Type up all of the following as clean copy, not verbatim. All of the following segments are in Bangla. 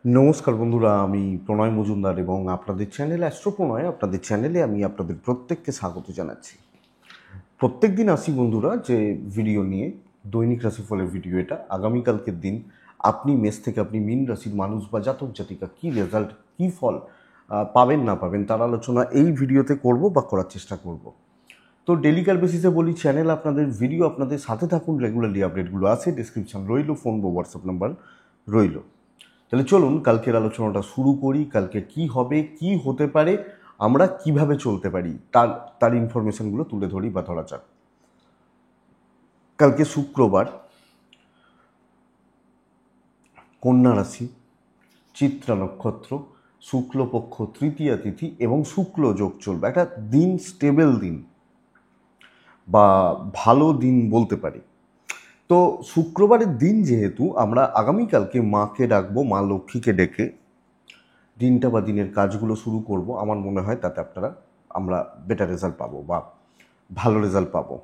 নমস্কার বন্ধুরা, আমি প্রণয় মজুমদার এবং আপনাদের চ্যানেল অ্যাস্ট্রো প্রণয়, আপনাদের চ্যানেলে আমি আপনাদের প্রত্যেককে স্বাগত জানাচ্ছি। প্রত্যেক দিন আসি বন্ধুরা যে ভিডিও নিয়ে, দৈনিক রাশিফলের ভিডিও। এটা আগামীকালকের দিন আপনি মেষ থেকে আপনি মীন রাশির মানুষ বা জাতক জাতিকা কী রেজাল্ট, কী ফল পাবেন না পাবেন তার আলোচনা এই ভিডিওতে করব বা করার চেষ্টা করব। তো ডেলিকার বেসিসে বলি, চ্যানেল আপনাদের, ভিডিও আপনাদের, সাথে থাকুন, রেগুলারলি আপডেটগুলো আছে, ডিসক্রিপশন রইল, ফোন বা হোয়াটসঅ্যাপ নাম্বার রইল। তাহলে চলুন কালকের আলোচনাটা শুরু করি। কালকে কি হবে, কি হতে পারে, আমরা কিভাবে চলতে পারি তার তার ইনফরমেশনগুলো তুলে ধরি বা ধরা যাক। কালকে শুক্রবার, কন্যা রাশি, চিত্রা নক্ষত্র, শুক্লপক্ষ তৃতীয়া তিথি এবং শুক্ল যোগ চলবে। একটা দিন, স্টেবল দিন বা ভালো দিন বলতে পারি। তো শুক্রবারের দিন যেহেতু, আমরা আগামীকালকে মাকে ডাকবো, মা লক্ষ্মীকে ডেকে দিনটা বা দিনের কাজগুলো শুরু করব। আমার মনে হয় তাতে আমরা বেটার রেজাল্ট পাবো বা ভালো রেজাল্ট পাবো।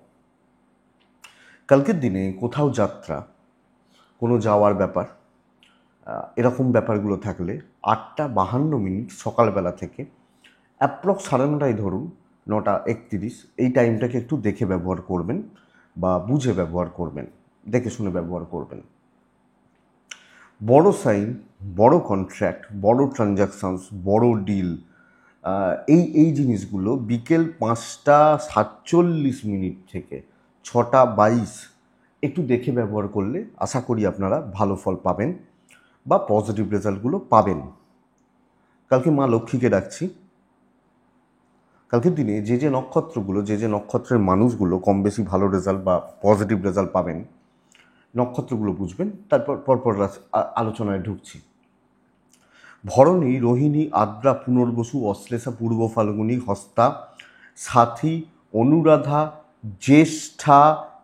কালকের দিনে কোথাও যাত্রা, কোনো যাওয়ার ব্যাপার, এরকম ব্যাপারগুলো থাকলে 8:52 সকালবেলা থেকে অ্যাপ্রক্স 9:30 ধরুন, 9:31, এই টাইমটাকে একটু দেখে ব্যবহার করবেন বা বুঝে ব্যবহার করবেন, দেখে শুনে ব্যবহার করবেন। বড় সাইন, বড় কন্ট্রাক্ট, বড় ট্রানজাকশানস, বড় ডিল, এই জিনিসগুলো বিকেল 5:47 থেকে 6:22 একটু দেখে ব্যবহার করলে আশা করি আপনারা ভালো ফল পাবেন বা পজিটিভ রেজাল্টগুলো পাবেন। কালকে মা লক্ষ্মীকে ডাকছি। কালকের দিনে যে নক্ষত্রগুলো, যে নক্ষত্রের মানুষগুলো কম বেশি ভালো রেজাল্ট বা পজিটিভ রেজাল্ট পাবেন, নক্ষত্রগুলো বুঝবেন, তারপর পরপর আলোচনায় ঢুকছি। ভরণী, রোহিণী, আদ্রা, পুনর্বসু, অশ্লেষা, পূর্ব ফাল্গুনী, হস্তা, সাথী, অনুরাধা, জ্যেষ্ঠা,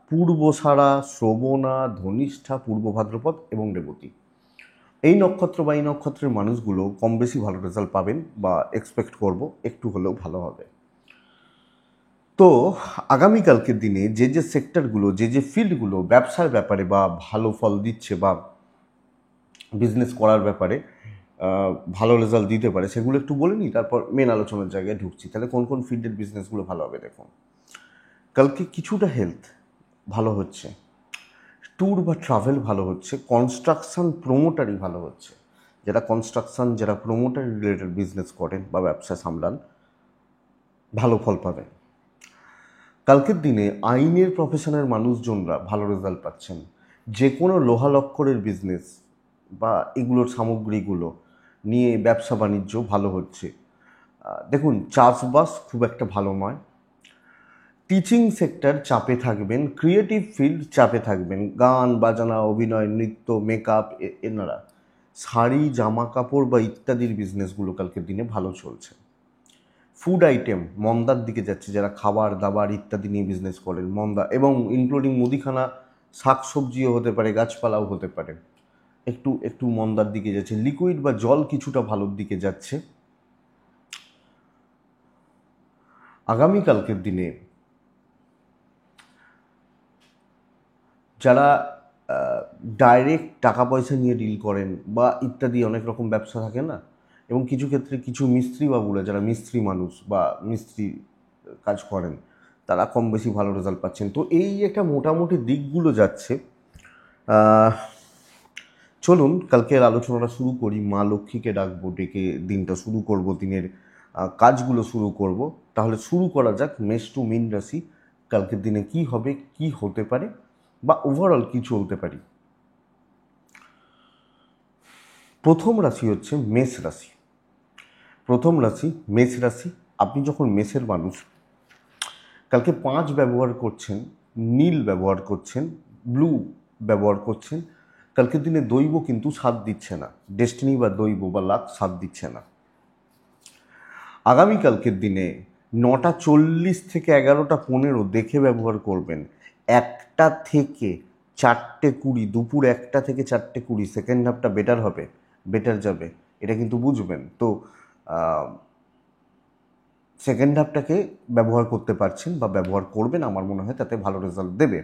পূর্বসারা, শ্রবণা, ধনিষ্ঠা, পূর্ব ভাদ্রপদ এবং রেবতী। এই নক্ষত্র বা এই নক্ষত্রের মানুষগুলো কম বেশি ভালো রেজাল্ট পাবেন বা এক্সপেক্ট করব একটু হলেও ভালো হবে। তো আগামীকালকের দিনে যে সেক্টরগুলো, যে ফিল্ডগুলো ব্যবসার ব্যাপারে বা ভালো ফল দিচ্ছে বা বিজনেস করার ব্যাপারে ভালো রেজাল্ট দিতে পারে, সেগুলো একটু বলে নিই, তারপর মেন আলোচনার জায়গায় ঢুকছি। তাহলে কোন কোন ফিল্ডের বিজনেসগুলো ভালো হবে দেখুন। কালকে কিছুটা হেলথ ভালো হচ্ছে, ট্যুর বা ট্রাভেল ভালো হচ্ছে, কনস্ট্রাকশন প্রোমোটারি ভালো হচ্ছে। যারা কনস্ট্রাকশন, যারা প্রোমোটারি রিলেটেড বিজনেস করেন বা ব্যবসা সামলান, ভালো ফল পাবেন। কালকের দিনে আইনের প্রফেশনের মানুষজনরা ভালো রেজাল্ট পাচ্ছেন। যে কোনো লোহা লক্করের বিজনেস বা এগুলোর সামগ্রীগুলো নিয়ে ব্যবসা বাণিজ্য ভালো হচ্ছে। দেখুন, চাষবাস খুব একটা ভালো নয়। টিচিং সেক্টর চাপে থাকবেন, ক্রিয়েটিভ ফিল্ড চাপে থাকবেন, গান বাজানা, অভিনয়, নৃত্য, মেকআপ, এনারা শাড়ি, জামা কাপড় বা ইত্যাদির বিজনেসগুলো কালকের দিনে ভালো চলছে। ফুড আইটেম মন্দার দিকে যাচ্ছে, যারা খাবার দাবার ইত্যাদি নিয়ে বিজনেস করেন, মন্দা, এবং ইনক্লুডিং মুদিখানা, শাকসবজিও হতে পারে, গাছপালাও হতে পারে, একটু একটু মন্দার দিকে যাচ্ছে। লিকুইড বা জল কিছুটা ভালোর দিকে যাচ্ছে। আগামীকালকের দিনে যারা ডাইরেক্ট টাকা পয়সা নিয়ে ডিল করেন বা ইত্যাদি অনেক রকম ব্যবসা থাকে না, এবং কিছু ক্ষেত্রে কিছু মিস্ত্রি বাবুরা, যারা মিস্ত্রি মানুষ বা মিস্ত্রি কাজ করেন, তারা কম বেশি ভালো রেজাল্ট পাচ্ছেন। তো এই একটা মোটামুটি দিকগুলো যাচ্ছে। চলুন কালকের আলোচনাটা শুরু করি। মা লক্ষ্মীকে ডাকবো, ডেকে দিনটা শুরু করব, দিনের কাজগুলো শুরু করব। তাহলে শুরু করা যাক মেষ টু মীন রাশি। কালকের দিনে কি হবে, কি হতে পারে বা ওভারঅল কি চলতে পারি। প্রথম রাশি হচ্ছে মেষ রাশি। প্রথম রাশি মেষ রাশি। আপনি যখন মেষের মানুষ, কালকে 5 ব্যবহার করছেন, নীল ব্যবহার করছেন, ব্লু ব্যবহার করছেন, কালকের দিনে দৈব কিন্তু সাথ দিচ্ছে না। ডেস্টিনি বা দৈব বা লাক সাথ দিচ্ছে না। আগামীকালকের দিনে 9:40 থেকে 11:15 দেখে ব্যবহার করবেন। 1টা থেকে 4:20, দুপুর 1টা থেকে 4:20 সেকেন্ড হাফটা বেটার হবে, বেটার যাবে, এটা কিন্তু বুঝবেন। তো সেকেন্ড হাফটাকে ব্যবহার করতে পারছেন বা ব্যবহার করবেন, আমার মনে হয় তাতে ভালো রেজাল্ট দেবে।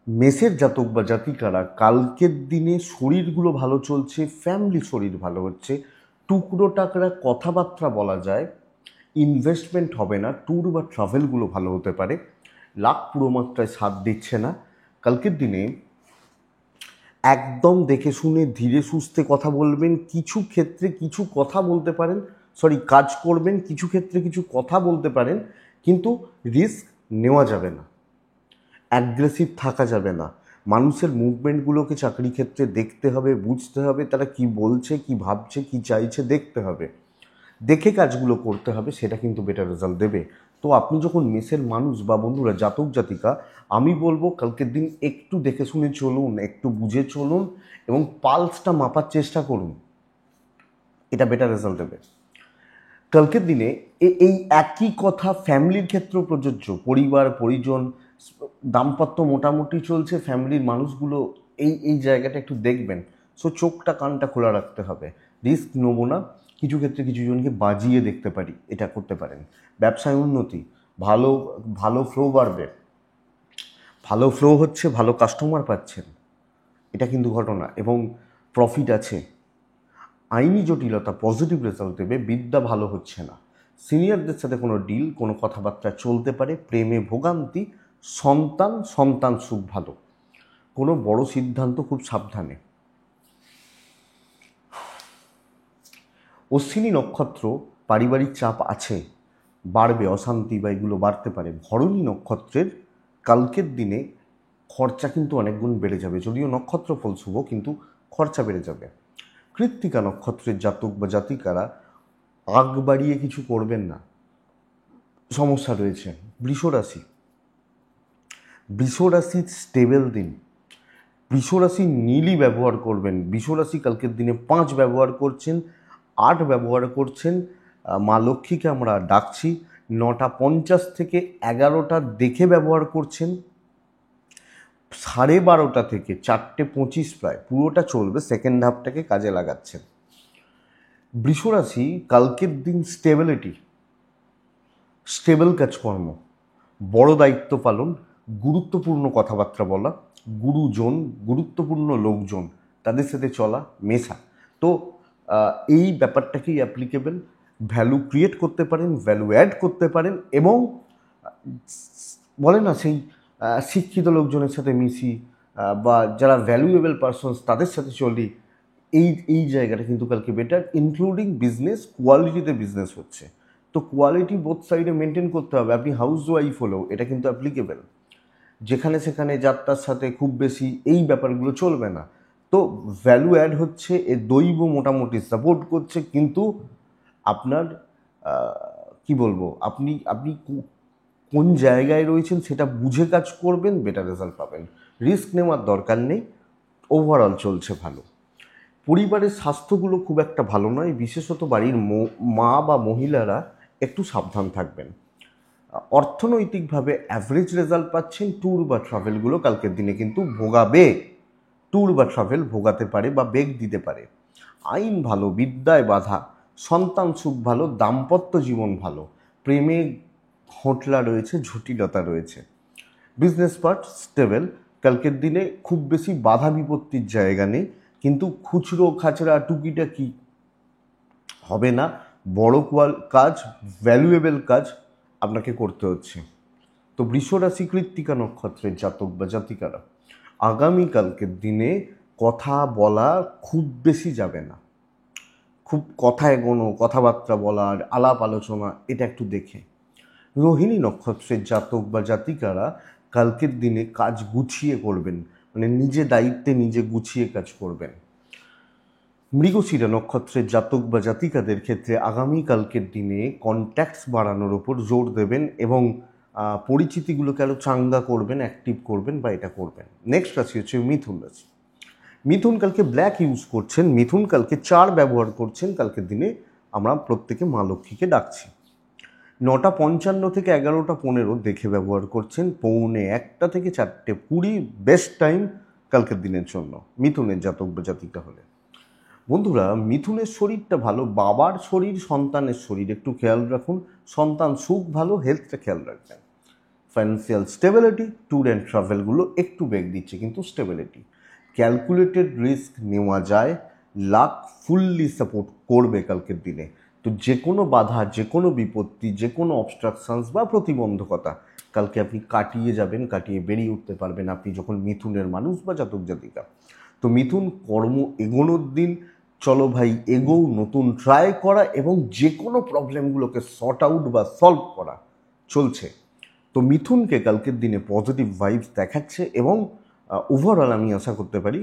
মেষের জাতক বা জাতিকারা কালকের দিনে শরীরগুলো ভালো চলছে, ফ্যামিলি শরীর ভালো হচ্ছে, টুকরো টাকরা কথাবার্তা বলা যায়, ইনভেস্টমেন্ট হবে না, ট্যুর বা ট্রাভেলগুলো ভালো হতে পারে, লাখ পুরো মাত্রায় সাথ দিচ্ছে না। কালকের দিনে একদম দেখে শুনে ধীরে সুস্থে কথা বলবেন, কিছু ক্ষেত্রে কিছু কথা বলতে পারেন, কাজ করবেন, কিছু ক্ষেত্রে কিছু কথা বলতে পারেন, কিন্তু রিস্ক নেওয়া যাবে না, অ্যাগ্রেসিভ থাকা যাবে না। মানুষের মুভমেন্টগুলোকে চাকরি ক্ষেত্রে দেখতে হবে, বুঝতে হবে, তারা কি বলছে, কি ভাবছে, কি চাইছে দেখতে হবে, দেখে কাজগুলো করতে হবে, সেটা কিন্তু বেটার রেজাল্ট দেবে। তো আপনি যখন মেসের মানুষ বা বন্ধুরা জাতক জাতিকা, আমি বলবো কালকের দিন একটু দেখে শুনে চলুন, একটু বুঝে চলুন এবং পালসটা মাপার চেষ্টা করুন, এটা বেটার রেজাল্ট দেবে। কালকের দিনে এই একই কথা ফ্যামিলির ক্ষেত্রেও প্রযোজ্য। পরিবার পরিজন দাম্পত্য মোটামুটি চলছে, ফ্যামিলির মানুষগুলো এই জায়গাটা একটু দেখবেন। চোখটা কানটা খোলা রাখতে হবে, রিস্ক নেবো না, কিছু ক্ষেত্রে কিছু জনকে বাজিয়ে দেখতে পারি, এটা করতে পারেন। ব্যবসায় উন্নতি, ভালো ভালো ফ্লো বাড়বে, ভালো ফ্লো হচ্ছে, ভালো কাস্টমার পাচ্ছেন, এটা কিন্তু ঘটনা, এবং প্রফিট আছে। আইনি জটিলতা পজিটিভ রেজাল্ট দেবে, বিদ্যা ভালো হচ্ছে না, সিনিয়রদের সাথে কোনো ডিল, কোনো কথাবার্তা চলতে পারে, প্রেমে ভোগান্তি, সন্তান সুখ ভালো, কোনো বড় সিদ্ধান্ত খুব সাবধানে। অশ্বিনী নক্ষত্র, পারিবারিক চাপ আছে, বাড়বে, অশান্তি বা এগুলো বাড়তে পারে। ভরণী নক্ষত্রের কালকের দিনে খরচা কিন্তু অনেক গুণ বেড়ে যাবে, যদিও নক্ষত্র ফল শুভ, কিন্তু খরচা বেড়ে যাবে। কৃত্তিকা নক্ষত্রের জাতক বা জাতিকারা আগ বাড়িয়ে কিছু করবেন না, সমস্যা রয়েছে। বৃষরাশির স্টেবল দিন, বৃষরাশি নীলই ব্যবহার করবেন। বৃষরাশি কালকের দিনে 5 ব্যবহার করছেন, 8 ব্যবহার করছেন, মা লক্ষ্মীকে আমরা ডাকছি। 9:50 থেকে 11টা দেখে ব্যবহার করছেন, 12:30 থেকে 4:25 প্রায় পুরোটা চলবে, সেকেন্ড হাফটাকে কাজে লাগাচ্ছেন। বৃষরাশি কালকের দিন স্টেবল কাজকর্ম, বড় দায়িত্ব পালন, গুরুত্বপূর্ণ কথাবার্তা বলা, গুরুত্বপূর্ণ লোকজন, তাদের সাথে চলা, মেশা। তো এই ব্যাপারটাকেই অ্যাপ্লিকেবল, ভ্যালু ক্রিয়েট করতে পারেন, ভ্যালু অ্যাড করতে পারেন, এবং বলে না সেই শিক্ষিত লোকজনের সাথে মিশি, বা যারা ভ্যালুয়েবল পারসনস তাদের সাথে চলি, এই জায়গাটা কিন্তু কালকে বেটার। ইনক্লুডিং বিজনেস, কোয়ালিটিতে বিজনেস হচ্ছে, তো কোয়ালিটি বোথ সাইডে মেনটেন করতে হবে। আপনি হাউস ওয়াইফ হলেও এটা কিন্তু অ্যাপ্লিকেবল, যেখানে সেখানে যাত্রার সাথে খুব বেশি এই ব্যাপারগুলো চলবে না। তো ভ্যালু অ্যাড হচ্ছে, এ দৈব মোটামুটি সাপোর্ট করছে, কিন্তু আপনার কি বলবো, আপনি কোন জায়গায় রয়েছেন সেটা বুঝে কাজ করবেন, বেটার রেজাল্ট পাবেন। রিস্ক নেওয়ার দরকার নেই, ওভারঅল চলছে ভালো। পরিবারের স্বাস্থ্যগুলো খুব একটা ভালো নয়, বিশেষত বাড়ির মা বা মহিলারা একটু সাবধান থাকবেন। অর্থনৈতিকভাবে অ্যাভারেজ রেজাল্ট পাচ্ছেন। ট্যুর বা ট্রাভেলগুলো কালকের দিনে কিন্তু ভোগাবে, ট্যুর বা ট্রাভেল ভোগাতে পারে বা বেগ দিতে পারে। আইন ভালো, বিদ্যায় বাধা, সন্তান সুখ ভালো, দাম্পত্য জীবন ভালো, প্রেমে হোঁটলা রয়েছে, জটিলতা রয়েছে। বিজনেস পার্ট স্টেবল, কালকের দিনে খুব বেশি বাধা বিপত্তির জায়গা নেই, কিন্তু খুচরো খাচড়া টুকিটাকি হবে না, বড় কাজ, ভ্যালুয়েবল কাজ আপনাকে করতে হচ্ছে। তো বৃষরাশি কৃত্তিকা নক্ষত্রের জাতক বা জাতিকারা আগামীকালকের দিনে কথা বলা খুব বেশি যাবে না, খুব কথা এগোনো, কথাবার্তা বলার, আলাপ আলোচনা, এটা একটু দেখে। রোহিণী নক্ষত্রের জাতক বা জাতিকারা কালকের দিনে কাজ গুছিয়ে করবেন, মানে নিজে দায়িত্বে নিজে গুছিয়ে কাজ করবেন। মৃগশিরা নক্ষত্রের জাতক বা জাতিকাদের ক্ষেত্রে আগামীকালকের দিনে কন্ট্যাক্টস বাড়ানোর ওপর জোর দেবেন, এবং পরিচিতিগুলোকে আরও চাঙ্গা করবেন, অ্যাক্টিভ করবেন, বা এটা করবেন। নেক্সট রাশি হচ্ছে মিথুন রাশি। মিথুন কালকে ব্ল্যাক ইউজ করছেন, মিথুন কালকে 4 ব্যবহার করছেন, কালকের দিনে আমরা প্রত্যেকে মা লক্ষ্মীকে ডাকছি। 9:55 থেকে 11:15 দেখে ব্যবহার করছেন, 1:45 থেকে 4:20 বেস্ট টাইম কালকের দিনের জন্য মিথুনের জাতক বা জাতিকা হলে। বন্ধুরা, মিথুনের শরীরটা ভালো, বাবার শরীর, সন্তানের শরীর একটু খেয়াল রাখুন, সন্তান সুখ ভালো, হেলথটা খেয়াল রাখবেন। ফাইন্যান্সিয়াল স্টেবিলিটি, ট্যুর অ্যান্ড ট্রাভেলগুলো একটু বেগ দিচ্ছে, কিন্তু স্টেবিলিটি। ক্যালকুলেটেড রিস্ক নেওয়া যায়, লাক ফুললি সাপোর্ট করবে কালকের দিনে। তো যে কোনো বাধা, যে কোনো বিপত্তি, যে কোনো অবস্ট্রাকশনস বা প্রতিবন্ধকতা কালকে আপনি কাটিয়ে যাবেন, কাটিয়ে বেরিয়ে উঠতে পারবেন আপনি যখন মিথুনের মানুষ বা জাতক জাতিকা। তো মিথুন কর্ম এগোনোর দিন, চলো ভাই এগোও, নতুন ট্রাই করা এবং যে কোনো প্রবলেমগুলোকে সর্ট আউট বা সলভ করা চলছে। তো মিথুনকে কালকের দিনে পজিটিভ ভাইবস দেখাচ্ছে এবং ওভারঅল আমি আশা করতে পারি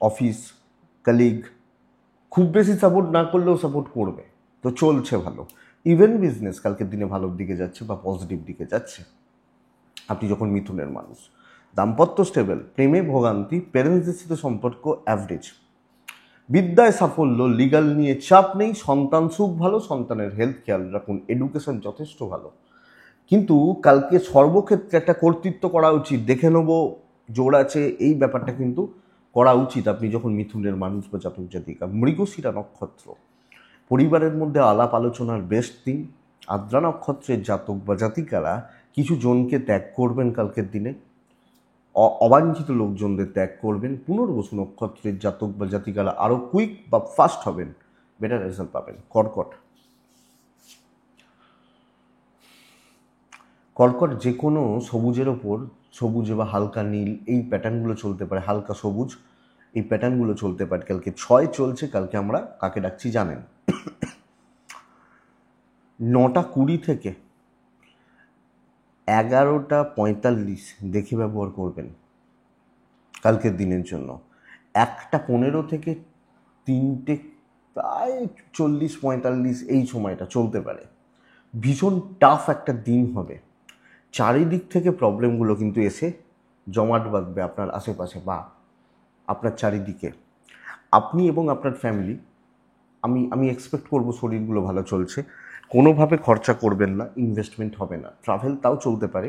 অফিস কলিগ খুব বেশি সাপোর্ট না করলেও সাপোর্ট করবে। তো চলছে ভালো। ইভেন্ট বিজনেস কালকের দিনে ভালোর দিকে যাচ্ছে বা পজিটিভ দিকে যাচ্ছে আপনি যখন মিথুনের মানুষ। দাম্পত্য স্টেবল, প্রেমে ভোগান্তি, প্যারেন্টসদের সাথে সম্পর্ক অ্যাভারেজ, বিদ্যায় সাফল্য, লিগাল নিয়ে চাপ নেই, সন্তান সুখ ভালো, সন্তানের হেলথ খেয়াল রাখুন, এডুকেশন যথেষ্ট ভালো। কিন্তু কালকে সর্বক্ষেত্রে একটা কর্তৃত্ব করা উচিত, দেখে নেবো জোর আছে, এই ব্যাপারটা কিন্তু করা উচিত আপনি যখন মিথুনের মানুষ বা জাতক জাতিকা। মৃগশিরা নক্ষত্র, পরিবারের মধ্যে আলাপ আলোচনার বেস্ট দিন। আদ্রা নক্ষত্রের জাতক বা জাতিকারা কিছু জনকে ত্যাগ করবেন কালকের দিনে, অবাঞ্ছিত লোকজনদের ত্যাগ করবেন। পুনর্বসু নক্ষত্রের জাতক বা জাতিকারা আরও কুইক বা ফাস্ট হবেন, বেটার রেজাল্ট পাবেন। কর্কট, কর্কট যে কোনো সবুজের ওপর, সবুজ বা হালকা নীল এই প্যাটার্নগুলো চলতে পারে, হালকা সবুজ এই প্যাটার্নগুলো চলতে পারে। কালকে 6 চলছে, কালকে আমরা কাকে ডাকছি জানেন। 9:20 থেকে 11:45 দেখে ব্যবহার করবেন কালকের দিনের জন্য। 1:15 থেকে 3টে প্রায় 40-45 এই সময়টা চলতে পারে। ভীষণ টাফ একটা দিন হবে। চারিদিক থেকে প্রবলেমগুলো কিন্তু এসে জমাট বাঁধবে আপনার আশেপাশে বা আপনার চারিদিকে। আপনি এবং আপনার ফ্যামিলি, আমি এক্সপেক্ট করব শরীরগুলো ভালো চলছে, কোনোভাবে খরচা করবেন না, ইনভেস্টমেন্ট হবে না। ট্রাভেল তাও চলতে পারে,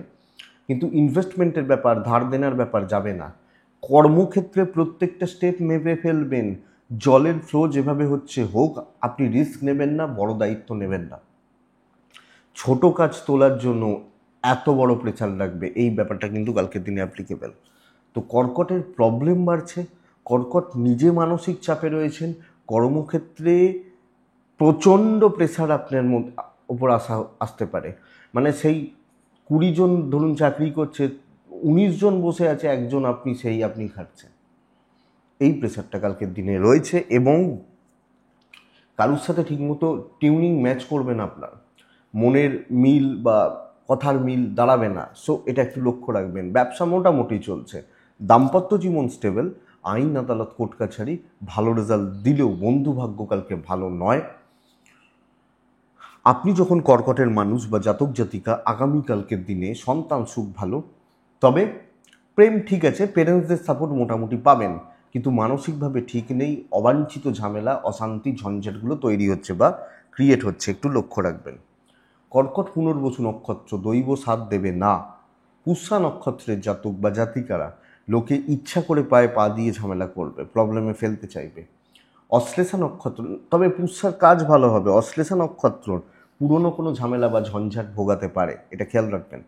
কিন্তু ইনভেস্টমেন্টের ব্যাপার, ধার দেনার ব্যাপার যাবে না। কর্মক্ষেত্রে প্রত্যেকটা স্টেপ মেপে ফেলবেন, জলের ফ্লো যেভাবে হচ্ছে হোক, আপনি রিস্ক নেবেন না, বড় দায়িত্ব নেবেন না। ছোট কাজ তোলার জন্য এত বড় প্রেসার লাগবে, এই ব্যাপারটা কিন্তু কালকের দিনে অ্যাপ্লিকেবল। তো কর্কটের প্রবলেম বাড়ছে, কর্কট নিজে মানসিক চাপে রয়েছেন, কর্মক্ষেত্রে প্রচণ্ড প্রেসার আপনার উপর আসতে পারে। মানে সেই 20 জন ধরুন চাকরি করছে, 19 জন বসে আছে, একজন আপনি খাচ্ছেন, এই প্রেসারটা কালকের দিনে রয়েছে। এবং কারুর সাথে ঠিকমতো টিউনিং ম্যাচ করবে না, আপনার মনের মিল বা কথার মিল দাঁড়াবে না। সো এটা একটু লক্ষ্য রাখবেন। ব্যবসা মোটামুটি চলছে। দাম্পত্য জীবন স্টেবল, আইন আদালত কোর্ট কাছারি ভালো রেজাল্ট দিলেও বন্ধু ভাগ্য কালকে ভালো নয়। আপনি যখন কর্কটের মানুষ বা জাতক জাতিকা, আগামীকালকের দিনে সন্তান সুখ ভালো, তবে প্রেম ঠিক আছে, পেরেন্টসদের সাপোর্ট মোটামুটি পাবেন, কিন্তু মানসিকভাবে ঠিক নেই। অবাঞ্ছিত ঝামেলা, অশান্তি, ঝঞ্ঝাটগুলো তৈরি হচ্ছে বা ক্রিয়েট হচ্ছে, একটু লক্ষ্য রাখবেন। কর্কট পুনর্বসু নক্ষত্র, দৈব সাথ দেবে না। পুষ্যা নক্ষত্রের জাতক বা জাতিকারা লোকে ইচ্ছা করে পায়ে পা দিয়ে ঝামেলা করবে, প্রবলেমে ফেলতে চাইবে। অশ্লেষা নক্ষত্র, তবে পুষ্যার কাজ ভালো হবে। অশ্লেষা নক্ষত্র পুরনো কোনো ঝামেলা বা ঝঞ্ঝাট ভোগাতে পারে, এটা খেয়াল রাখবেন।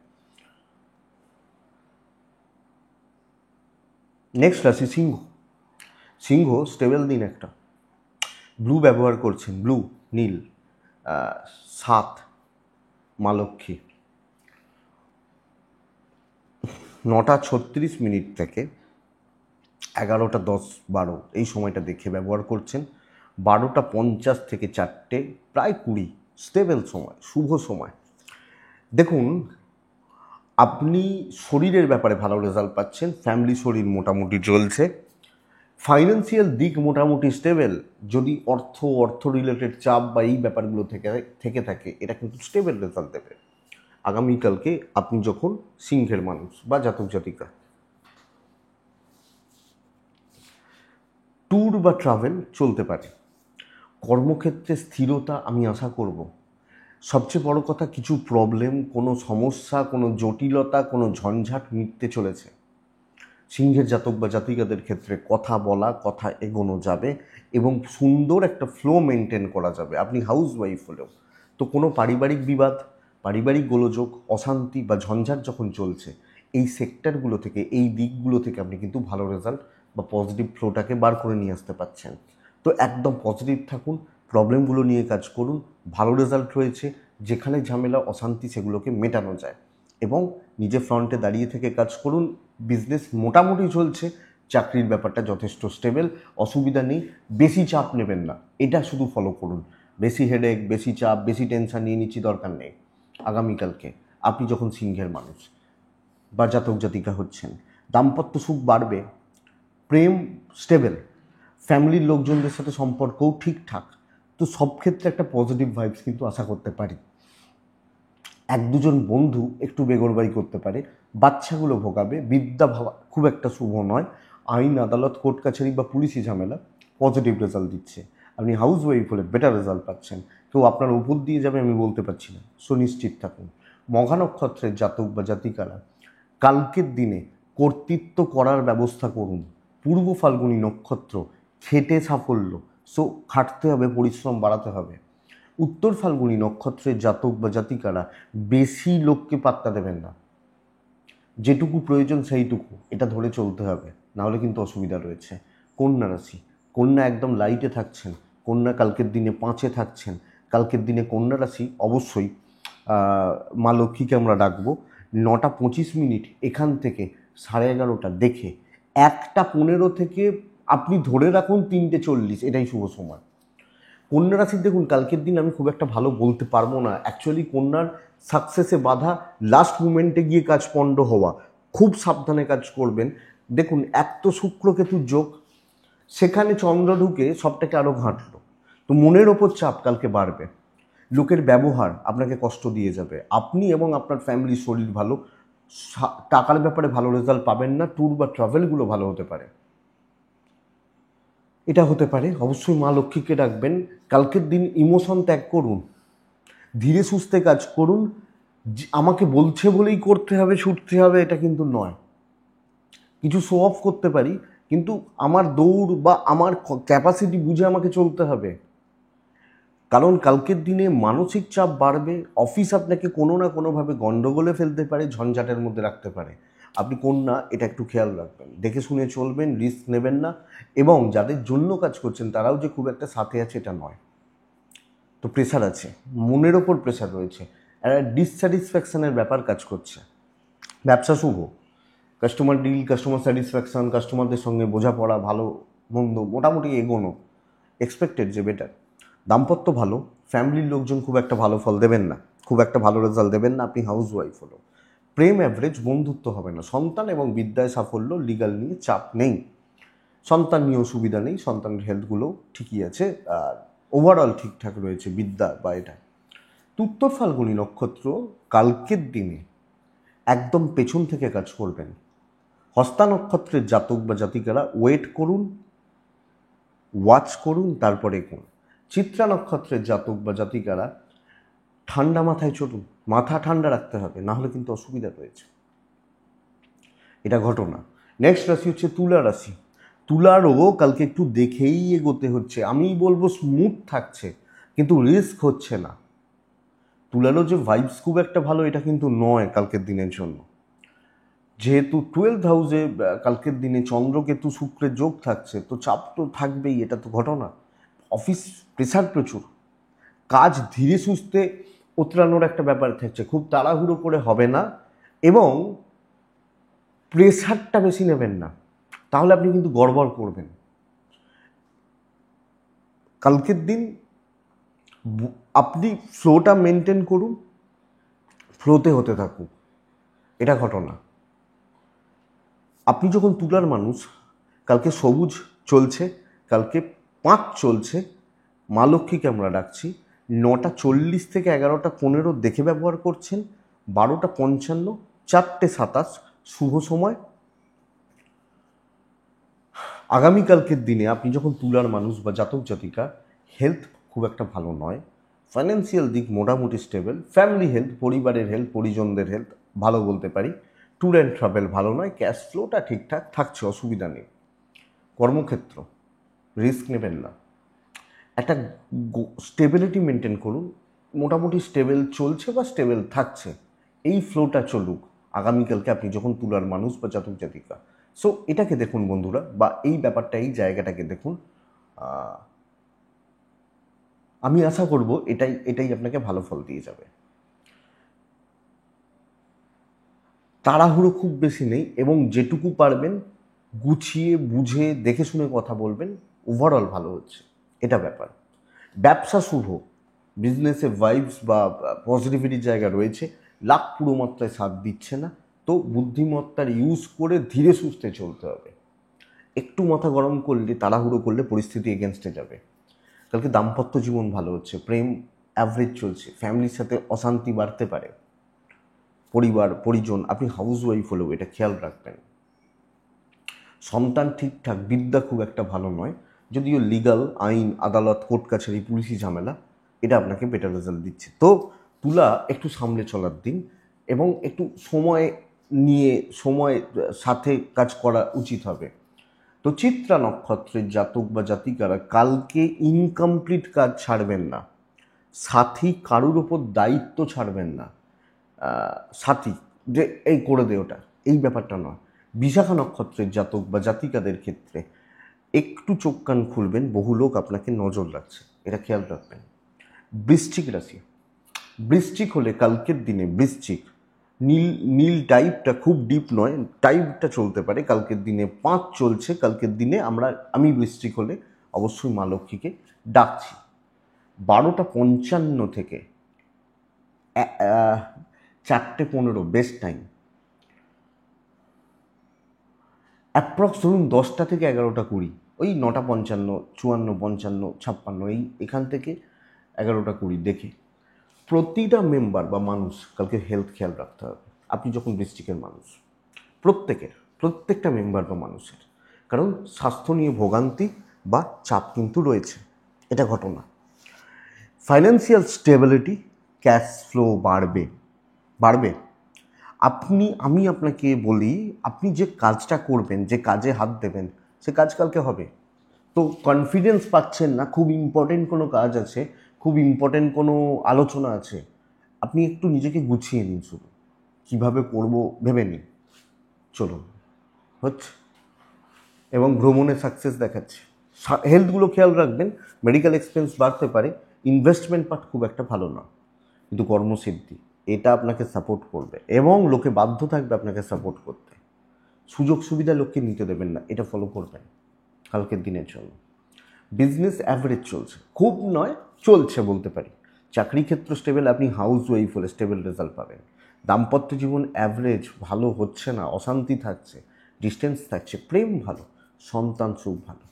নেক্সট রাশি সিংহ। সিংহ স্টেবল দিন একটা, ব্লু ব্যবহার করছেন, ব্লু নীল 7 মা লক্ষ্মী। 9:36 থেকে 11:10-12 এই সময়টা দেখে ব্যবহার করছেন। 12:50 থেকে 4টে প্রায় 20 স্টেবল সময়, শুভ সময়। দেখুন, আপনি শরীরের ব্যাপারে ভালো রেজাল্ট পাচ্ছেন, ফ্যামিলি শরীর মোটামুটি চলছে, ফাইন্যান্সিয়াল দিক মোটামুটি স্টেবল। যদি অর্থ রিলেটেড চাপ বা এই ব্যাপারগুলো থেকে থাকে, এটা কিন্তু স্টেবল রেজাল্ট দেবে আগামীকালকে আপনি যখন সিংহের মানুষ বা জাতক জাতিকা। ট্যুর বা ট্রাভেল চলতে পারে। কর্মক্ষেত্রে স্থিরতা আমি আশা করব। সবচেয়ে বড় কথা, কিছু প্রবলেম, কোনো সমস্যা, কোনো জটিলতা, কোনো ঝঞ্ঝাট মিটতে চলেছে। সিংহের জাতক বা জাতিকাদের ক্ষেত্রে কথা বলা, কথা এগোনো যাবে এবং সুন্দর একটা ফ্লো মেনটেন করা যাবে। আপনি হাউস ওয়াইফ হলেও তো কোনো পারিবারিক বিবাদ, পারিবারিক গোলযোগ, অশান্তি বা ঝঞ্ঝাট যখন চলছে, এই সেক্টরগুলো থেকে, এই দিকগুলো থেকে আপনি কিন্তু ভালো রেজাল্ট বা পজিটিভ ফ্লোটাকে বার করে নিয়ে আসতে পারছেন। তো একদম পজিটিভ থাকুন, প্রবলেমগুলো নিয়ে কাজ করুন, ভালো রেজাল্ট রয়েছে, যেখানে ঝামেলা অশান্তি সেগুলোকে মেটানো যায় এবং নিজে ফ্রন্টে দাঁড়িয়ে থেকে কাজ করুন। বিজনেস মোটামুটি চলছে, চাকরির ব্যাপারটা যথেষ্ট স্টেবল, অসুবিধা নেই, বেশি চাপ নেবেন না, এটা শুধু ফলো করুন। বেশি হেডেক, বেশি চাপ, বেশি টেনশন নিয়ে নিচ্ছি দরকার নেই। আগামীকালকে আপনি যখন সিংহের মানুষ বা জাতক জাতিকা হচ্ছেন, দাম্পত্য সুখ বাড়বে, প্রেম স্টেবল, ফ্যামিলির লোকজনদের সাথে সম্পর্কও ঠিকঠাক। তো সব ক্ষেত্রে একটা পজিটিভ ভাইবস কিন্তু আশা করতে পারি। এক দুজন বন্ধু একটু বেগরবাই করতে পারে, বাচ্চাগুলো ভোগাবে, বিদ্যা ভাবা খুব একটা শুভ নয়। আইন আদালত কোর্ট কাছারি বা পুলিশি ঝামেলা পজিটিভ রেজাল্ট দিচ্ছে। আপনি হাউস ওয়াইফ হলে বেটার রেজাল্ট পাচ্ছেন। কেউ আপনার উপর দিয়ে যাবে আমি বলতে পারছি না, সুনিশ্চিত থাকুন। মঘা নক্ষত্রের জাতক বা জাতিকারা কালকের দিনে কর্তৃত্ব করার ব্যবস্থা করুন। পূর্ব ফাল্গুনী নক্ষত্র, খেটে সাফল্য, সো খাটতে হবে, পরিশ্রম বাড়াতে হবে। উত্তর ফাল্গুনী নক্ষত্রের জাতক বা জাতিকারা বেশি লোককে পাত্তা দেবেন না, যেটুকু প্রয়োজন সেইটুকু, এটা ধরে চলতে হবে, নাহলে কিন্তু অসুবিধা রয়েছে। কন্যা রাশি, কন্যা একদম লাইটে থাকছেন, কন্যা কালকের দিনে 5-এ থাকছেন। কালকের দিনে কন্যা রাশি অবশ্যই মা লক্ষ্মীকে আমরা ডাকবো। 9:25 এখান থেকে 11:30 দেখে 1:15 থেকে আপনি ধরে রাখুন 3:40, এটাই শুভ সময়। কন্যা রাশির দেখুন কালকের দিন আমি খুব একটা ভালো বলতে পারবো না। অ্যাকচুয়ালি কন্যার সাকসেসে বাধা, লাস্ট মুমেন্টে গিয়ে কাজ পণ্ড হওয়া, খুব সাবধানে কাজ করবেন। দেখুন এক তো শুক্রকেতুর যোগ, সেখানে চন্দ্র ঢুকে সবটাকে আরও ঘাঁটলো, তো মনের ওপর চাপ কালকে বাড়বে। লোকের ব্যবহার আপনাকে কষ্ট দিয়ে যাবে। আপনি এবং আপনার ফ্যামিলির শরীর ভালো, টাকার ব্যাপারে ভালো রেজাল্ট পাবেন না, ট্যুর বা ট্রাভেলগুলো ভালো হতে পারে, এটা হতে পারে। অবশ্যই মা লক্ষ্মীকে ডাকবেন। কালকের দিন ইমোশন ত্যাগ করুন, ধীরে সুস্থে কাজ করুন। আমাকে বলছে বলেই করতে হবে, ছুটতে হবে, এটা কিন্তু নয়। কিছু শো অফ করতে পারি, কিন্তু আমার দৌড় বা আমার ক্যাপাসিটি বুঝে আমাকে চলতে হবে। কারণ কালকের দিনে মানসিক চাপ বাড়বে, অফিস আপনাকে কোনো না কোনোভাবে গণ্ডগোলে ফেলতে পারে, ঝঞ্ঝাটের মধ্যে রাখতে পারে। আপনি কন্যা, এটা একটু খেয়াল রাখবেন, দেখে শুনে চলবেন, রিস্ক নেবেন না, এবং যাদের জন্য কাজ করছেন তারাও যে খুব একটা সাথে আছে এটা নয়। তো প্রেশার আছে, মনের ওপর প্রেশার রয়েছে, একটা ডিসস্যাটিসফ্যাকশানের ব্যাপার কাজ করছে। ব্যবসা শুভ, কাস্টমার ডিল, কাস্টমার স্যাটিসফ্যাকশান, কাস্টমারদের সঙ্গে বোঝাপড়া, ভালো মন্দ মোটামুটি এগোনো, এক্সপেক্টেড যে বেটার। দাম্পত্য ভালো, ফ্যামিলির লোকজন খুব একটা ভালো ফল দেবেন না, খুব একটা ভালো রেজাল্ট দেবেন না, আপনি হাউস ওয়াইফ হলো। প্রেম অ্যাভারেজ, বন্ধুত্ব হবে না। সন্তান এবং বিদ্যায় সাফল্য, লিগাল নিয়ে চাপ নেই, সন্তান নিয়েও সুবিধা নেই, সন্তানের হেলথগুলো ঠিকই আছে, আর ওভারঅল ঠিকঠাক রয়েছে বিদ্যা বা এটা। উত্তর ফাল্গুনী নক্ষত্র কালকের দিনে একদম পেছন থেকে কাজ করবেন। হস্তা নক্ষত্রের জাতক বা জাতিকারা ওয়েট করুন, ওয়াচ করুন, তারপরে কোন। চিত্রা নক্ষত্রের জাতক বা জাতিকারা ঠান্ডা মাথায় চলুন, মাথা ঠান্ডা রাখতে হবে, না হলে কিন্তু অসুবিধা রয়েছে, এটা ঘটনা। নেক্সট রাশি হচ্ছে তুলা রাশি। তুলারও কালকে একটু দেখেই এগোতে হচ্ছে, আমি বলবো স্মুথ থাকছে কিন্তু রিস্ক হচ্ছে না। তুলারও যে ভাইবস খুব একটা ভালো এটা কিন্তু নয় কালকের দিনের জন্য, যেহেতু 12th হাউসে কালকের দিনে চন্দ্রকেতু শুক্রের যোগ থাকছে, তো চাপ তো থাকবেই, এটা তো ঘটনা। অফিস প্রেশার প্রচুর, কাজ ধীরে সুস্থে উতরানোর একটা ব্যাপার থাকছে, খুব তাড়াহুড়ো করে হবে না, এবং প্রেশারটা বেশি নেবেন না, তাহলে আপনি কিন্তু গড়বড় করবেন। কালকের দিন আপনি ফ্লোটা মেনটেন করুন, ফ্লোতে হতে থাকুন, এটা ঘটনা। আপনি যখন তুলার মানুষ, কালকে সবুজ চলছে, কালকে 5 চলছে, মা লক্ষ্মীকে আমরা ডাকছি। 9:40 থেকে 11:15 দেখে ব্যবহার করছেন, 12:55, 4:27 শুভ সময়। আগামীকালকের দিনে আপনি যখন তুলার মানুষ বা জাতক জাতিকা, হেলথ খুব একটা ভালো নয়, ফাইন্যান্সিয়াল দিক মোটামুটি স্টেবল, ফ্যামিলি হেলথ, পরিবারের হেলথ, পরিজনদের হেলথ ভালো বলতে পারি, ট্যুর অ্যান্ড ট্রাভেল ভালো নয়, ক্যাশ ফ্লোটা ঠিকঠাক থাকছে, অসুবিধা নেই। কর্মক্ষেত্র রিস্ক নেবেন না, একটা স্টেবিলিটি মেনটেন করুন, মোটামুটি স্টেবল চলছে বা স্টেবল থাকছে, এই ফ্লোটা চলুক আগামীকালকে আপনি যখন তুলার মানুষ বা জাতক জাতিকা। সো এটাকে দেখুন বন্ধুরা, বা এই ব্যাপারটা, এই জায়গাটাকে দেখুন। আমি আশা করব এটাই এটাই আপনাকে ভালো ফল দিয়ে যাবে। তাড়াহুড়ো খুব বেশি নেই, এবং যেটুকু পারবেন গুছিয়ে বুঝে দেখে শুনে কথা বলবেন, ওভারঅল ভালো হচ্ছে, এটা ব্যাপার। ব্যবসা শুভ, বিজনেসে ভাইবস বা পজিটিভিটির জায়গা রয়েছে, লাখ পুরো মাত্রায় সাথ দিচ্ছে না, তো বুদ্ধিমত্তার ইউজ করে ধীরে সুস্থে চলতে হবে। একটু মাথা গরম করলে, তাড়াহুড়ো করলে পরিস্থিতি এগেনস্টে যাবে। কালকে দাম্পত্য জীবন ভালো হচ্ছে, প্রেম অ্যাভারেজ চলছে, ফ্যামিলির সাথে অশান্তি বাড়তে পারে, পরিবার পরিজন, আপনি হাউস ওয়াইফ হলেও এটা খেয়াল রাখবেন। সন্তান ঠিকঠাক, বিদ্যা খুব একটা ভালো নয়, যদিও লিগাল, আইন, আদালত, কোর্ট কাছারি, পুলিশি ঝামেলা, এটা আপনাকে বেটার রেজাল্ট দিচ্ছে। তো তুলা একটু সামলে চলার দিন, এবং একটু সময় নিয়ে সময় সাথে কাজ করা উচিত হবে। তো চিত্রা নক্ষত্রের জাতক বা জাতিকারা কালকে ইনকমপ্লিট কাজ ছাড়বেন না, সাথী কারুর ওপর দায়িত্ব ছাড়বেন না। সাথী যে এই করে দে ওটা, এই ব্যাপারটা নয়। বিশাখা নক্ষত্রের জাতক বা জাতিকাদের ক্ষেত্রে একটু চোখ কান খুলবেন, বহু লোক আপনাকে নজর রাখছে, এটা খেয়াল রাখবেন। বৃশ্চিক রাশি, বৃশ্চিক হলে কালকের দিনে বৃশ্চিক, নীল নীল টাইপটা খুব ডিপ নয়, টাইপটা চলতে পারে কালকের দিনে, 5 চলছে কালকের দিনে। আমি বৃশ্চিক হলে অবশ্যই মা লক্ষ্মীকে ডাকছি। 12:55 থেকে 4:15 বেস্ট টাইম। অ্যাপ্রক্স ধরুন 10টা থেকে 11টা 20, ওই 9:55, 54, 55, 56, এখান থেকে 11টা 20 দেখে প্রতিটা মেম্বার বা মানুষ কালকে হেলথ খেয়াল রাখতে হবে। আপনি যখন ডিস্ট্রিক্টের মানুষ, প্রত্যেকটা মেম্বার বা মানুষের, কারণ স্বাস্থ্য নিয়ে ভোগান্তি বা চাপ কিন্তু রয়েছে, এটা ঘটনা। ফাইন্যান্সিয়াল স্টেবিলিটি, ক্যাশ ফ্লো বাড়বে। আমি আপনাকে বলি, আপনি যে কাজটা করবেন, যে কাজে হাত দেবেন, সে কাজ কালকে হবে। তো কনফিডেন্স পাচ্ছেন না, খুব ইম্পর্টেন্ট কোনো কাজ আছে, খুব ইম্পর্টেন্ট কোনো আলোচনা আছে, আপনি একটু নিজেকে গুছিয়ে নিন, শুধু কীভাবে করব ভেবে নিন, চলুন, হচ্ছে। এবং ভ্রমণে সাকসেস দেখাচ্ছে। হেলথগুলো খেয়াল রাখবেন, মেডিকেল এক্সপেন্স বাড়তে পারে, ইনভেস্টমেন্ট পার্ট খুব একটা ভালো না, কিন্তু কর্মসিদ্ধি এটা আপনাকে সাপোর্ট করবে, এবং লোকে বাধ্য থাকবে আপনাকে সাপোর্ট করতে। সুযোগ সুবিধা লোককে নিতে দেবেন না, এটা ফলো করবেন কালকের দিনের জন্য। বিজনেস অ্যাভারেজ চলছে, খুব নয়, চলছে বলতে পারি। চাকরি ক্ষেত্র স্টেবল, আপনি হাউস ওয়াইফ হলে স্টেবল রেজাল্ট পাবেন। দাম্পত্য জীবন অ্যাভারেজ, ভালো হচ্ছে না, অশান্তি থাকছে, ডিস্টেন্স থাকছে। প্রেম ভালো, সন্তান সুখ ভালো।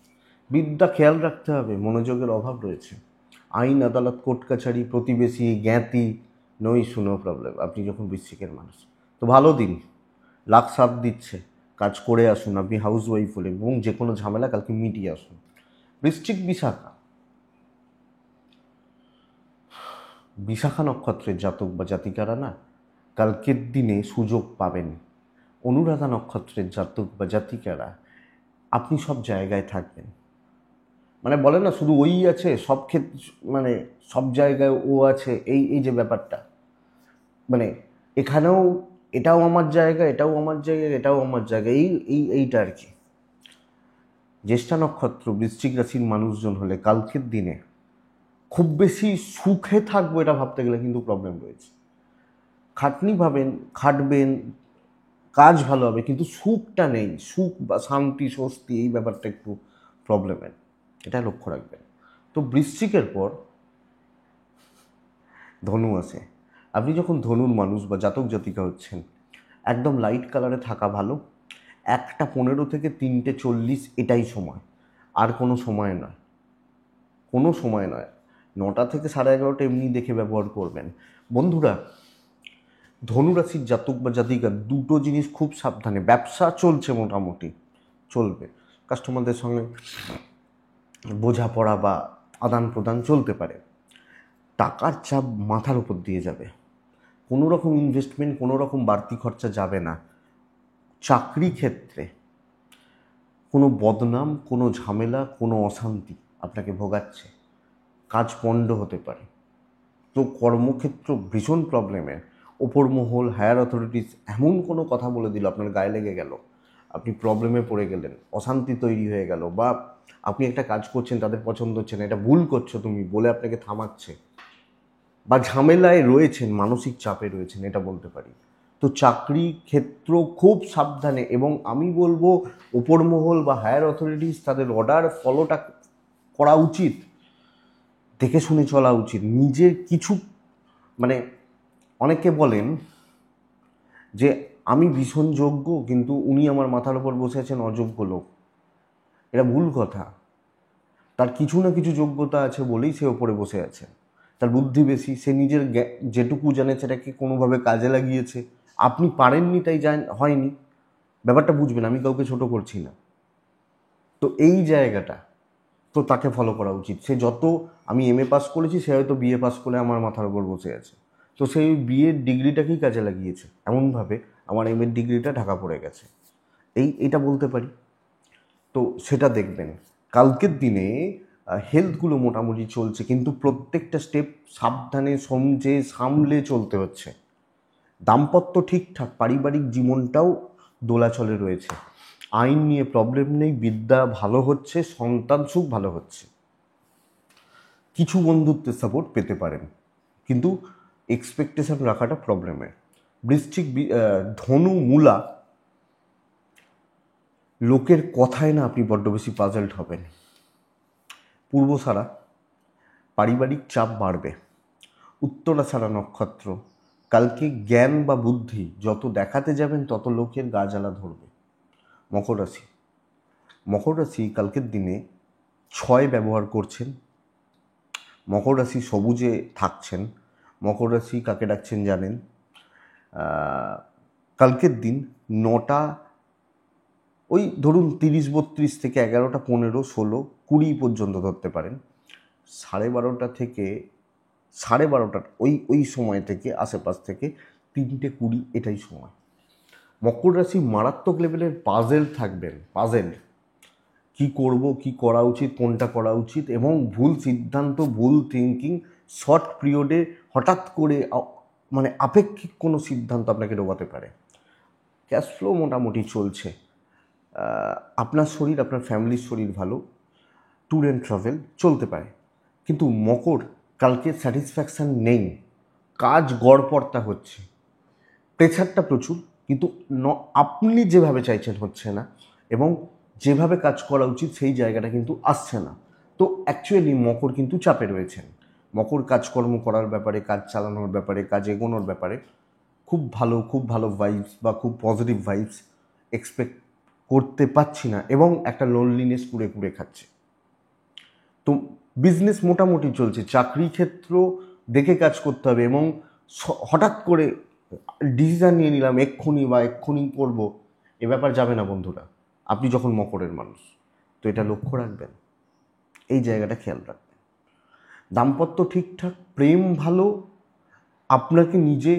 বিদ্যা খেয়াল রাখতে হবে, মনোযোগের অভাব রয়েছে। আইন, আদালত, কোর্ট কাছারি, প্রতিবেশী, জ্ঞাতি, নো ইস্যু, নো প্রবলেম, আপনি যখন বৃশ্চিকের মানুষ। তো ভালো দিন, লাখ সাথ দিচ্ছে, কাজ করে আসুন আপনি হাউস ওয়াইফ হলে, এবং যে কোনো ঝামেলা কালকে মিটিয়ে আসুন। বৃশ্চিক বিশাখা নক্ষত্রের জাতক বা জাতিকারা না কালকের দিনে সুযোগ পাবেন। অনুরাধা নক্ষত্রের জাতক বা জাতিকারা আপনি সব জায়গায় থাকবেন, মানে বলে না শুধু ওই আছে সব ক্ষেত্রে, মানে সব জায়গায় ও আছে, এই এই যে ব্যাপারটা, মানে এখানেও এটাও আমার জায়গা, এটাও আমার জায়গা, এটাও আমার জায়গা, এইটা আর কি। জ্যেষ্ঠা নক্ষত্র বৃশ্চিক রাশির মানুষজন হলে কালকের দিনে খুব বেশি সুখে থাকবো এটা ভাবতে গেলে কিন্তু প্রবলেম রয়েছে। খাটনি পাবেন, খাটবেন, কাজ ভালো হবে, কিন্তু সুখটা নেই, সুখ বা শান্তি স্বস্তি, এই ব্যাপারটা একটু প্রবলেমের, এটা লক্ষ্য রাখবেন। তো বৃশ্চিকের পর ধনু আসে। আপনি যখন ধনুর মানুষ বা জাতক জাতিকা হচ্ছেন, একদম লাইট কালারে থাকা ভালো। 1:15 থেকে 3:40 এটাই সময়, আর কোনো সময় নয়, কোনো সময় নয়। 9টা থেকে 11:30 এমনি দেখে ব্যবহার করবেন। বন্ধুরা, ধনুরাশির জাতক বা জাতিকা দুটো জিনিস খুব সাবধানে, ব্যবসা চলছে মোটামুটি, চলবে, কাস্টমারদের সঙ্গে বোঝাপড়া বা আদান প্রদান চলতে পারে, টাকার চাপ মাথার উপর দিয়ে যাবে, কোনো রকম ইনভেস্টমেন্ট, কোনো রকম বাড়তি খরচা যাবে না। চাকরি ক্ষেত্রে কোনো বদনাম, কোনো ঝামেলা, কোনো অশান্তি আপনাকে ভোগাচ্ছে, কাজ পণ্ড হতে পারে। তো তো কর্মক্ষেত্র ভীষণ প্রবলেমের। ওপর মহল, হায়ার অথরিটিস এমন কোনো কথা বলে দিল, আপনার গায়ে লেগে গেল, আপনি প্রবলেমে পড়ে গেলেন, অশান্তি তৈরি হয়ে গেল, বা আপনি একটা কাজ করছেন তাদের পছন্দ হচ্ছে না, এটা ভুল করছো তুমি বলে আপনাকে থামাচ্ছে, বা ঝামেলায় রয়েছেন, মানসিক চাপে রয়েছেন, এটা বলতে পারি। তো চাকরি ক্ষেত্র খুব সাবধানে, এবং আমি বলবো ওপর মহল বা হায়ার অথরিটিস তাদের অর্ডার ফলোটা করা উচিত, দেখে শুনে চলা উচিত। নিজের কিছু মানে অনেকে বলেন যে আমি ভীষণ যোগ্য কিন্তু উনি আমার মাথার উপর বসে আছেন অযোগ্য লোক। এটা ভুল কথা। তার কিছু না কিছু যোগ্যতা আছে বলেই সে ওপরে বসে আছে, তার বুদ্ধি বেশি, সে নিজের যেটুকু জানে সেটাকে কোনোভাবে কাজে লাগিয়েছে। আপনি পারেননি তাই হয়নি, ব্যাপারটা বুঝবেন, আমি কাউকে ছোট করছি না। তো এই জায়গাটা তো তাকে ফলো করা উচিত। সে যত, আমি এমএ পাস করেছি, সে হয়তো বিএ পাস করে আমার মাথার উপর বসে আছে, তো সেই বিএর ডিগ্রিটাকেই কাজে লাগিয়েছে, এমনভাবে আমার এমএর ডিগ্রিটা ঢাকা পড়ে গেছে, এটা বলতে পারি। তো সেটা দেখবেন। কালকের দিনে হেলথগুলো মোটামুটি চলছে, কিন্তু প্রত্যেকটা স্টেপ সাবধানে সমঝে সামলে চলতে হচ্ছে। দাম্পত্য ঠিকঠাক, পারিবারিক জীবনটাও দোলাচলে রয়েছে, আইন নিয়ে প্রবলেম নেই, বিদ্যা ভালো হচ্ছে, সন্তান সুখ ভালো হচ্ছে, কিছু বন্ধুত্বের সাপোর্ট পেতে পারেন, কিন্তু এক্সপেকটেশন রাখাটা প্রবলেমের। বৃশ্চিক, ধনু, মূলা, লোকের কথায় না আপনি বড্ড বেশি পাজলড হবেন। পূর্বসারা, পারিবারিক চাপ বাড়বে। উত্তরাছাড়া নক্ষত্র, কালকে জ্ঞান বা বুদ্ধি যত দেখাতে যাবেন তত লোকের গা জ্বালা ধরবে। মকর রাশি, মকর রাশি কালকের দিনে 6 ব্যবহার করছেন, মকর রাশি সবুজে থাকছেন। মকর রাশি কাকে ডাকছেন জানেন? কালকের দিন 9টা, ওই ধরুন 30-32 থেকে 11টা 15, 16, 20 পর্যন্ত ধরতে পারেন। 12:30 থেকে 12:30 ওই সময় থেকে, আশেপাশ থেকে 3টে 20, এটাই সময়। মকর রাশি মারাত্মক লেভেলের পাজেল থাকবেন, পাজেল, কি করব, কি করা উচিত, কোনটা করা উচিত, এবং ভুল সিদ্ধান্ত, ভুল থিঙ্কিং, শর্ট পিরিয়ডে হঠাৎ করে মানে আপেক্ষিক কোনো সিদ্ধান্ত আপনাকে ডোবাতে পারে। ক্যাশ ফ্লো মোটামুটি চলছে, আপনার শরীর, আপনার ফ্যামিলির শরীর ভালো, ট্যুর অ্যান্ড ট্রাভেল চলতে পারে। কিন্তু মকর, কালকে স্যাটিসফ্যাকশান নেই, কাজ গড়পড়তা হচ্ছে, প্রেশারটা প্রচুর, কিন্তু আপনি যেভাবে চাইছেন হচ্ছে না, এবং যেভাবে কাজ করা উচিত সেই জায়গাটা কিন্তু আসছে না। তো অ্যাকচুয়ালি মকর কিন্তু চাপে রয়েছেন। মকর কাজকর্ম করার ব্যাপারে, কাজ চালানোর ব্যাপারে, কাজ এগোনোর ব্যাপারে খুব ভালো ভাইবস বা খুব পজিটিভ ভাইবস এক্সপেক্ট করতে পারছি না, এবং একটা লোনলিনেস কুড়ে কুড়ে খাচ্ছে। তো বিজনেস মোটামুটি চলছে, চাকরি ক্ষেত্র দেখে কাজ করতে হবে, এবং হঠাৎ করে ডিসিশান নিয়ে নিলাম এক্ষুনি করবো, এ ব্যাপার যাবে না বন্ধুরা, আপনি যখন মকরের মানুষ। তো এটা লক্ষ্য রাখবেন, এই জায়গাটা খেয়াল রাখবেন। দাম্পত্য ঠিকঠাক, প্রেম ভালো, আপনাকে নিজে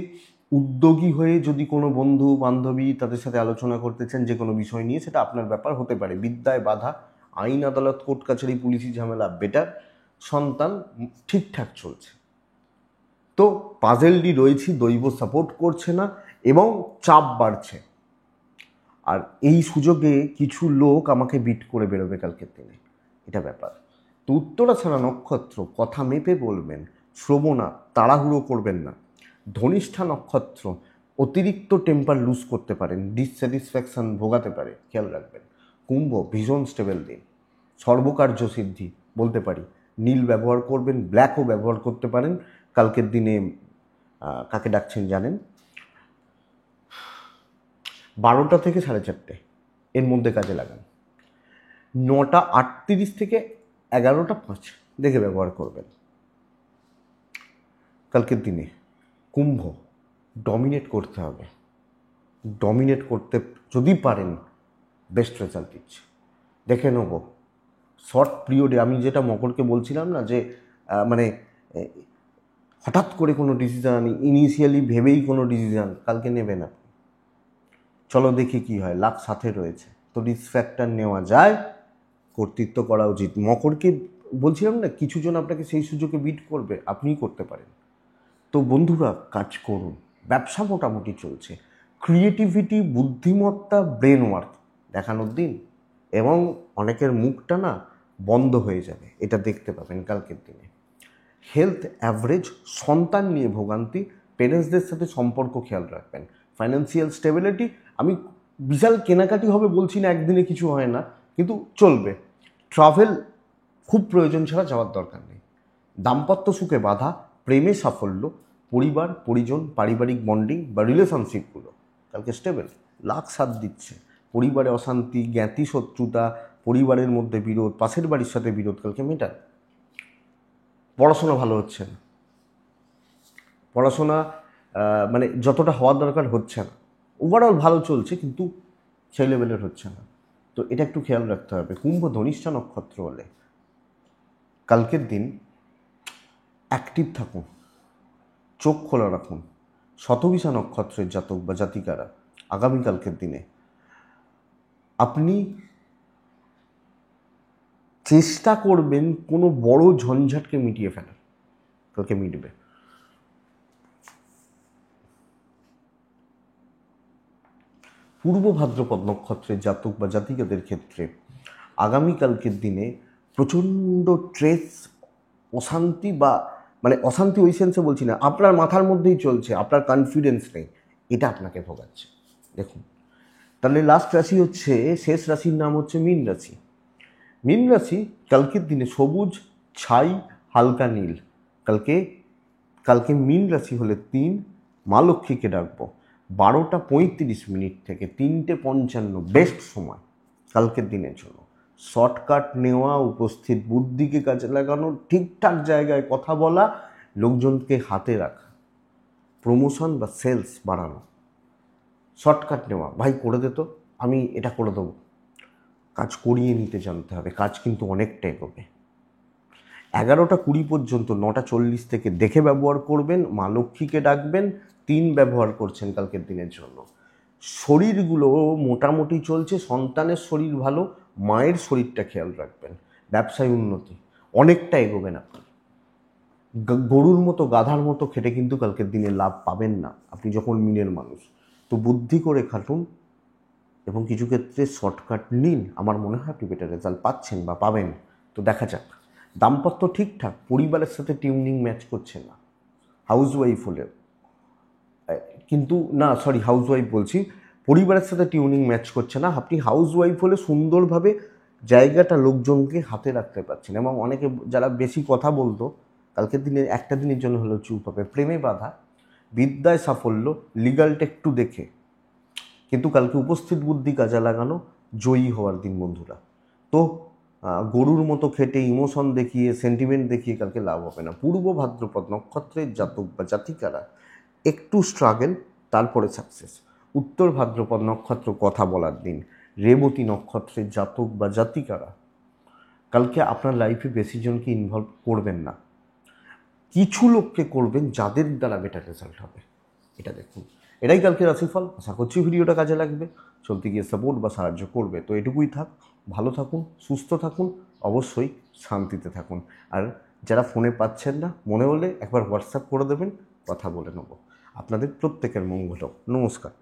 উদ্যোগী হয়ে যদি কোনো বন্ধু বান্ধবী তাদের সাথে আলোচনা করতে চান যে কোনো বিষয় নিয়ে, সেটা আপনার ব্যাপার হতে পারে। বিদ্যায় বাধা, আইন আদালত, কোর্ট কাছারি, পুলিশি ঝামেলা বেটার। সন্তান ঠিকঠাক চলছে। তো পাজেলডি রয়েছি, দৈব সাপোর্ট করছে না, এবং চাপ বাড়ছে। আর এই সুযোগে কিছু লোক আমাকে বিট করে বেরোবে কালকের দিনে, এটা ব্যাপার। তো উত্তরাছাড়া নক্ষত্র, কথা মেপে বলবেন, শ্রবণা, তাড়াহুড়ো করবেন না। ধনিষ্ঠা নক্ষত্র, অতিরিক্ত টেম্পার লুজ করতে পারেন, ডিসস্যাটিসফ্যাকশান ভোগাতে পারে, খেয়াল রাখবেন। কুম্ভ, ভীষণ স্টেবল দিন, সর্বকার্য সিদ্ধি বলতে পারি। নীল ব্যবহার করবেন, ব্ল্যাকও ব্যবহার করতে পারেন কালকের দিনে। কাকে ডাকছেন জানেন? 12টা থেকে 4:30 এর মধ্যে কাজে লাগান। 9:38 থেকে 11:05 দেখে ব্যবহার করবেন কালকের দিনে। কুম্ভ, ডমিনেট করতে হবে, ডমিনেট করতে যদি পারেন বেস্ট রেজাল্ট দিচ্ছে, দেখে নেব শর্ট পিরিয়ডে। আমি যেটা মকরকে বলছিলাম না, যে মানে হঠাৎ করে কোনো ডিসিশান, ইনিশিয়ালি ভেবেই কোনো ডিসিশান কালকে নেবে না। চলো দেখি কি হয়, লাখ সাথে রয়েছে, তো রিস্ক ফ্যাক্টর নেওয়া যায়, কর্তৃত্ব করা উচিত। মকরকে বলছিলাম না, কিছুজন আপনাকে সেই সুযোগে বিট করবে, আপনিই করতে পারেন। তো বন্ধুরা কাজ করুন, ব্যবসা মোটামুটি চলছে, ক্রিয়েটিভিটি, বুদ্ধিমত্তা, ব্রেন ওয়ার্ক দেখানোর দিন, এবং অনেকের মুখটা না বন্ধ হয়ে যাবে, এটা দেখতে পাবেন কালকের দিনে। হেলথ অ্যাভারেজ, সন্তান নিয়ে ভোগান্তি, পেরেন্টসদের সাথে সম্পর্ক খেয়াল রাখবেন। ফাইন্যান্সিয়াল স্টেবিলিটি, আমি বিশাল কেনাকাটি হবে বলছি না, একদিনে কিছু হয় না, কিন্তু চলবে। ট্রাভেল খুব প্রয়োজন ছাড়া যাওয়ার দরকার নেই। দাম্পত্য সুখে বাধা, প্রেমে সাফল্য, পরিবার পরিজন পারিবারিক বন্ডিং বা রিলেশনশিপগুলো কালকে স্টেবল, লাখ সাথ দিচ্ছে। পরিবারে অশান্তি, জ্ঞাতি শত্রুতা, পরিবারের মধ্যে বিরোধ, পাশের বাড়ির সাথে বিরোধ কালকে মেটান। পড়াশোনা ভালো হচ্ছে না, পড়াশোনা মানে যতটা হওয়ার দরকার হচ্ছে না, ওভারঅল ভালো চলছে কিন্তু সেই লেভেলের হচ্ছে না, তো এটা একটু খেয়াল রাখতে হবে। কুম্ভ ধনিষ্ঠা নক্ষত্র হলে কালকের দিন অ্যাক্টিভ থাকুন, চোখ খোলা রাখুন। শতবিশা নক্ষত্রের জাতক বা জাতিকারা আগামীকালকের দিনে আপনি চেষ্টা করবেন কোনো বড় ঝঞ্ঝাটকে মিটিয়ে ফেলার, কালকে মিটবে। পূর্ব ভাদ্রপদ নক্ষত্রের জাতক বা জাতিকাদের ক্ষেত্রে আগামীকালকের দিনে প্রচণ্ড স্ট্রেস, অশান্তি, বা মানে অশান্তি ওই সেন্সে বলছি না, আপনার মাথার মধ্যেই চলছে, আপনার কনফিডেন্স নেই, এটা আপনাকে ভোগাচ্ছে। দেখুন, তাহলে লাস্ট রাশি হচ্ছে, শেষ রাশির নাম হচ্ছে মীন রাশি। মীন রাশি কালকের দিনে সবুজ, ছাই, হালকা নীল। কালকে মীন রাশি হলে 3, মা লক্ষ্মীকে ডাকবো 12:35 থেকে 3:55, বেস্ট সময় কালকের দিনের জন্য। শর্টকাট নেওয়া, উপস্থিত বুদ্ধিকে কাজে লাগানো, ঠিকঠাক জায়গায় কথা বলা, লোকজনকে হাতে রাখা, প্রমোশন বা সেলস বাড়ানো। শর্টকাট নেওয়া, ভাই করে দে তো, আমি এটা করে দেবো, কাজ করিয়ে নিতে জানতে হবে, কাজ কিন্তু অনেকটা এগোবে। 11:20 পর্যন্ত 9:40 থেকে দেখে ব্যবহার করবেন, মা লক্ষ্মীকে ডাকবেন। 3 ব্যবহার করছেন কালকের দিনের জন্য। শরীরগুলো মোটামুটি চলছে, সন্তানের শরীর ভালো, মায়ের শরীরটা খেয়াল রাখবেন। ব্যবসায় উন্নতি, অনেকটা এগোবেন আপনি। গরুর মতো গাধার মতো খেটে কিন্তু কালকের দিনে লাভ পাবেন না আপনি যখন মিনের মানুষ। তো বুদ্ধি করে খাটুন এবং কিছু ক্ষেত্রে শর্টকাট নিন, আমার মনে হয় আপনি বেটার রেজাল্ট পাচ্ছেন বা পাবেন। তো দেখা যাক। দাম্পত্য ঠিকঠাক, পরিবারের সাথে টিউনিং ম্যাচ করছে না। হাউসওয়াইফ হলে কিন্তু না, সরি, হাউসওয়াইফ বলছি, পরিবারের সাথে টিউনিং ম্যাচ করছে না। আপনি হাউসওয়াইফ হলে সুন্দরভাবে জায়গাটা লোকজনকে হাতে রাখতে পারছেন, এবং অনেকে যারা বেশি কথা বলতো কালকের দিনে একটা দিনের জন্য হলেও চুপ হবে। প্রেমে বাধা, বিদ্যায় সাফল্য, লিগালটা একটু দেখে, কিন্তু কালকে উপস্থিত বুদ্ধি কাজে লাগানো, জয়ী হওয়ার দিন বন্ধুরা। তো গরুর মতো খেটে ইমোশন দেখিয়ে, সেন্টিমেন্ট দেখিয়ে কালকে লাভ হবে না। পূর্ব ভাদ্রপদ নক্ষত্রের জাতক বা জাতিকারা একটু স্ট্রাগল, তারপরে সাকসেস। উত্তর ভাদ্রপদ নক্ষত্র কথা বলার দিন। রেবতী নক্ষত্রের জাতক বা জাতিকারা কালকে আপনার লাইফে বেশি জনকে ইনভলভ করবেন না, কিছু লোককে করবেন যাদের দ্বারা বেটার রেজাল্ট হবে, এটা দেখুন। এটাই কালকে রাশিফল, আশা করছি ভিডিওটা কাজে লাগবে, চলতে গিয়ে সাপোর্ট বা সাহায্য করবে। তো এটুকুই থাক, ভালো থাকুন, সুস্থ থাকুন, অবশ্যই শান্তিতে থাকুন। আর যারা ফোনে পাচ্ছেন না, মনে হলে একবার হোয়াটসঅ্যাপ করে দেবেন, কথা বলে নেব। আপনাদের প্রত্যেকের মঙ্গল হোক। নমস্কার।